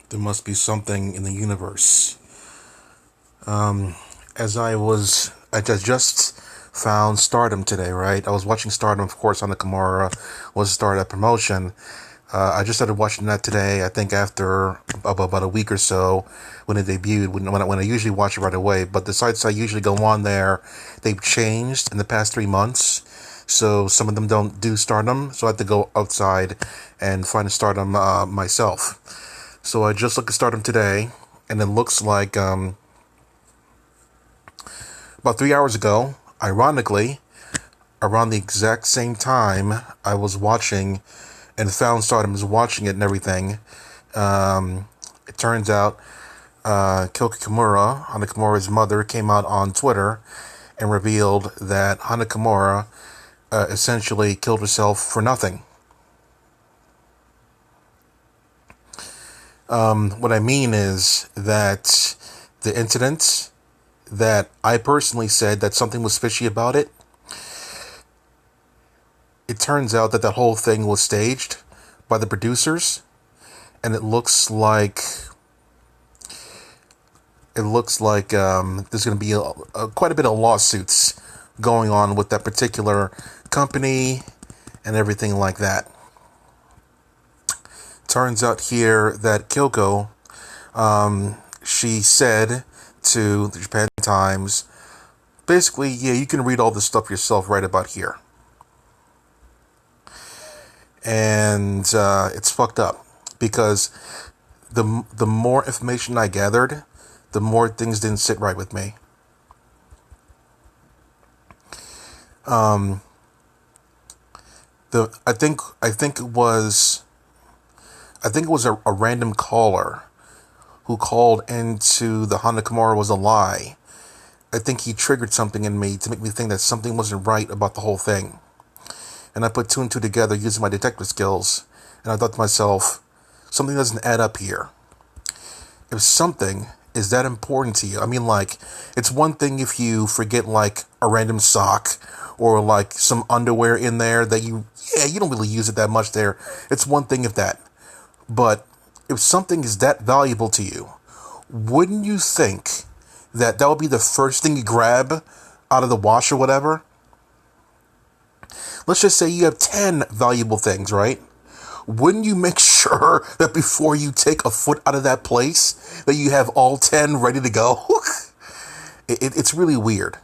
There must be something in the universe. As I just found Stardom today, right? I was watching Stardom, of course, on the Kimura was started a promotion. I just started watching that today. I think after about a week or so when it debuted. When I usually watch it right away, but the sites I usually go on there, they've changed in the past 3 months. So some of them don't do Stardom, so I have to go outside and find a Stardom myself. So I just looked at Stardom today, and it looks like about 3 hours ago, ironically, around the exact same time I was watching and found Stardom was watching it and everything. It turns out Kimura, Hana Kimura's mother, came out on Twitter and revealed that Hana Kimura essentially killed herself for nothing. What I mean is that the incident that I personally said that something was fishy about it, it turns out that whole thing was staged by the producers, and it looks like there's going to be quite a bit of lawsuits going on with that particular company and everything like that. Turns out here that Kyoko, she said to the Japan Times, basically, yeah, you can read all this stuff yourself right about here. And it's fucked up because the more information I gathered, the more things didn't sit right with me. I think it was a random caller who called into the Hana Kimura was a lie. I think he triggered something in me to make me think that something wasn't right about the whole thing. And I put two and two together using my detective skills, and I thought to myself, something doesn't add up here. If something is that important to you, I mean, like, it's one thing if you forget, like, a random sock or, like, some underwear in there that you don't really use it that much there. It's one thing if that. But if something is that valuable to you, wouldn't you think that would be the first thing you grab out of the wash or whatever? Let's just say you have 10 valuable things, right? Wouldn't you make sure that before you take a foot out of that place, that you have all 10 ready to go? It's really weird.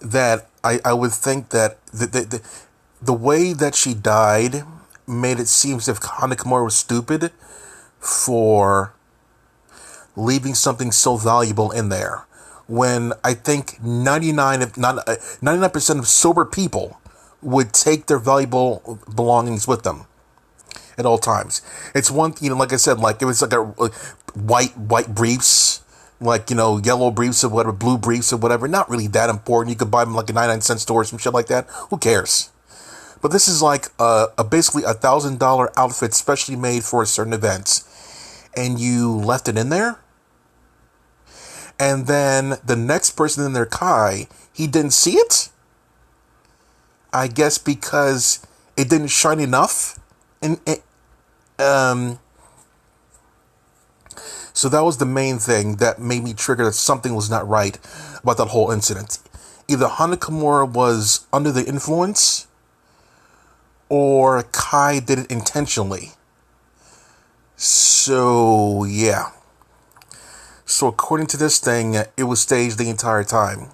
That I would think that the way that she died made it seem as if Hana Kimura was stupid for leaving something so valuable in there. When I think 99% of sober people would take their valuable belongings with them at all times. It's one, like I said, like it was like a white briefs, like, yellow briefs or whatever, blue briefs or whatever. Not really that important. You could buy them like a 99-cent store or some shit like that. Who cares? But this is like basically $1,000 outfit specially made for a certain event, and you left it in there. And then the next person in there, Kai, he didn't see it. I guess because it didn't shine enough. So that was the main thing that made me trigger that something was not right about that whole incident. Either Hana Kimura was under the influence, or Kai did it intentionally. So, yeah. So according to this thing, it was staged the entire time.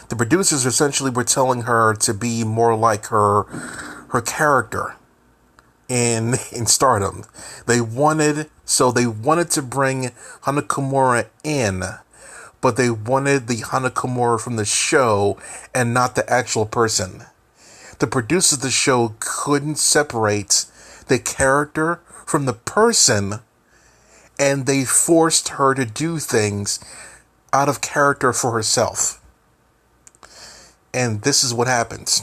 The producers essentially were telling her to be more like her character in Stardom. They wanted to bring Hana Kimura in, but they wanted the Hana Kimura from the show and not the actual person. The producers of the show couldn't separate the character from the person, and they forced her to do things out of character for herself. And this is what happens.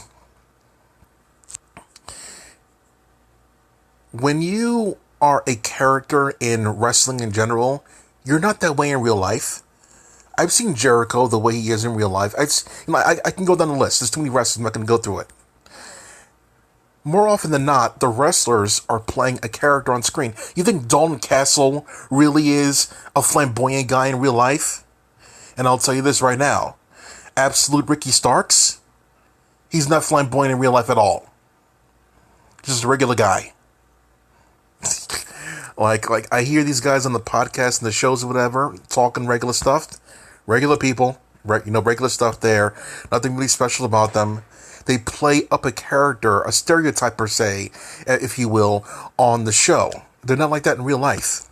When you are a character in wrestling in general, you're not that way in real life. I've seen Jericho the way he is in real life. I can go down the list. There's too many wrestlers. I'm not going to go through it. more often than not, the wrestlers are playing a character on screen. You think Dalton Castle really is a flamboyant guy in real life? And I'll tell you this right now. Absolute Ricky Starks, he's not flamboyant in real life at all. Just a regular guy. like I hear these guys on the podcast and the shows or whatever, talking regular stuff. Regular people, regular stuff there. Nothing really special about them. They play up a character, a stereotype per se, if you will, on the show. They're not like that in real life.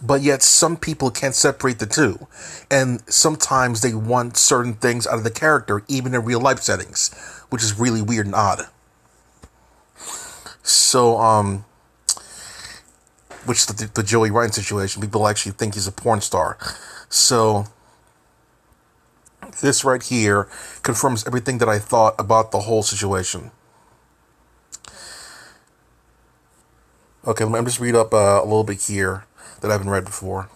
But yet some people can't separate the two. And sometimes they want certain things out of the character, even in real life settings, which is really weird and odd. So, which the Joey Ryan situation, people actually think he's a porn star. So, this right here confirms everything that I thought about the whole situation. Okay, let me just read up a little bit here that I haven't read before.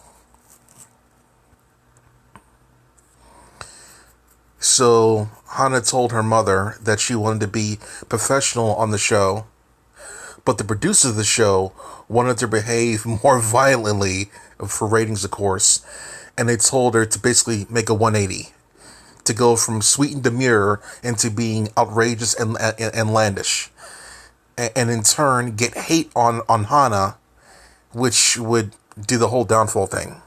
So, Hana told her mother that she wanted to be professional on the show, but the producers of the show wanted to behave more violently for ratings, of course, and they told her to basically make a 180, to go from sweet and demure into being outrageous and outlandish, and in turn get hate on Hana, which would do the whole downfall thing.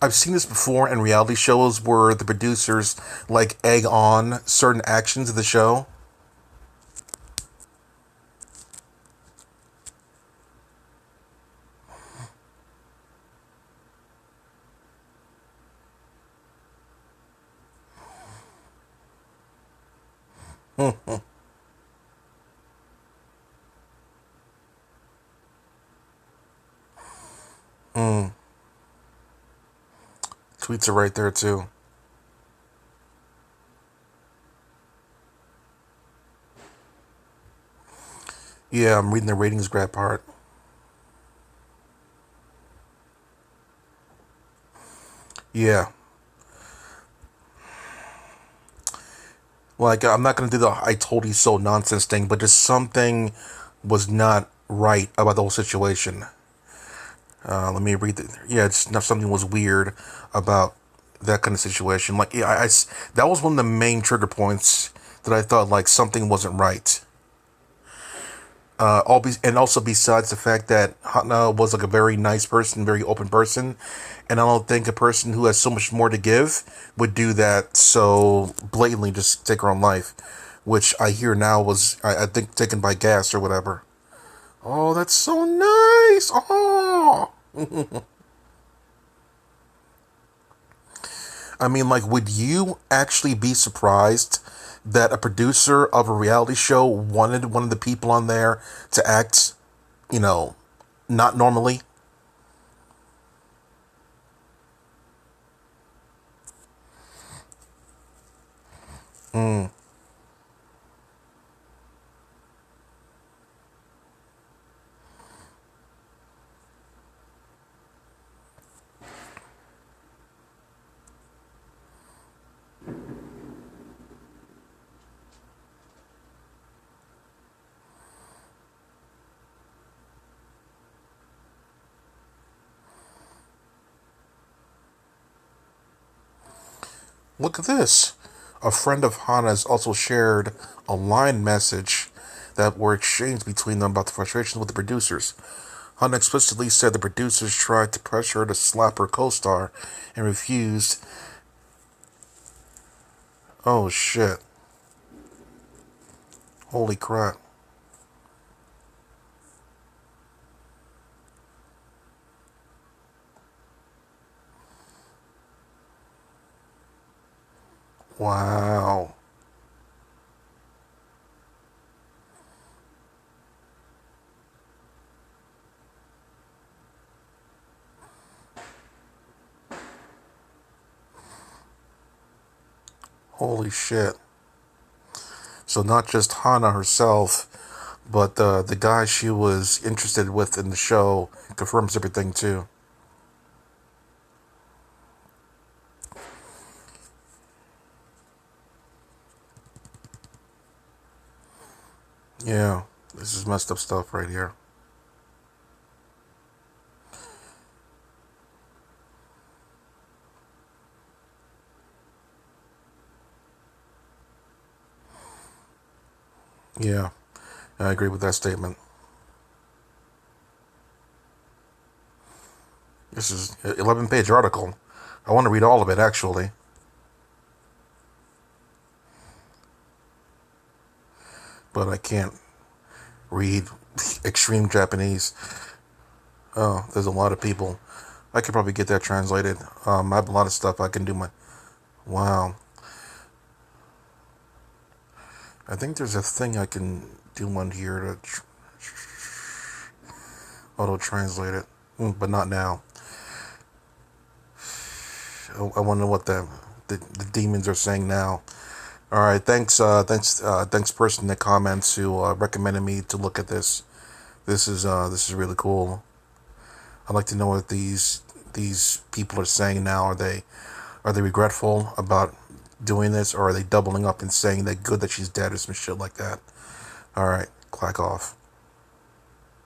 I've seen this before in reality shows where the producers like egg on certain actions of the show. Tweets are right there too. Yeah, I'm reading the ratings grab part. Yeah. Like, I'm not going to do the I told you so nonsense thing, but just something was not right about the whole situation. Let me read the. Yeah, it's something was weird about that kind of situation. Like, yeah, that was one of the main trigger points that I thought like something wasn't right. And also besides the fact that Hana was like a very nice person, very open person, and I don't think a person who has so much more to give would do that so blatantly, just take her own life, which I hear now was I think taken by gas or whatever. Oh, that's so nice. Oh. I mean, like, would you actually be surprised that a producer of a reality show wanted one of the people on there to act, not normally? Look at this. A friend of Hana's also shared a line message that were exchanged between them about the frustrations with the producers. Hana explicitly said the producers tried to pressure her to slap her co-star and refused. Oh shit. Holy crap. Wow. Holy shit. So not just Hana herself, but the guy she was interested with in the show confirms everything too. Yeah, this is messed up stuff right here. Yeah, I agree with that statement. This is an 11-page article. I want to read all of it, actually. But I can't read extreme Japanese. Oh, there's a lot of people. I could probably get that translated. I have a lot of stuff I can do. Wow. I think there's a thing I can do on here to auto translate it, but not now. I want to know what the demons are saying now. All right, thanks, person in the comments who recommended me to look at this. This is really cool. I'd like to know what these people are saying now. Are they regretful about doing this, or are they doubling up and saying that good that she's dead or some shit like that? All right, clack off.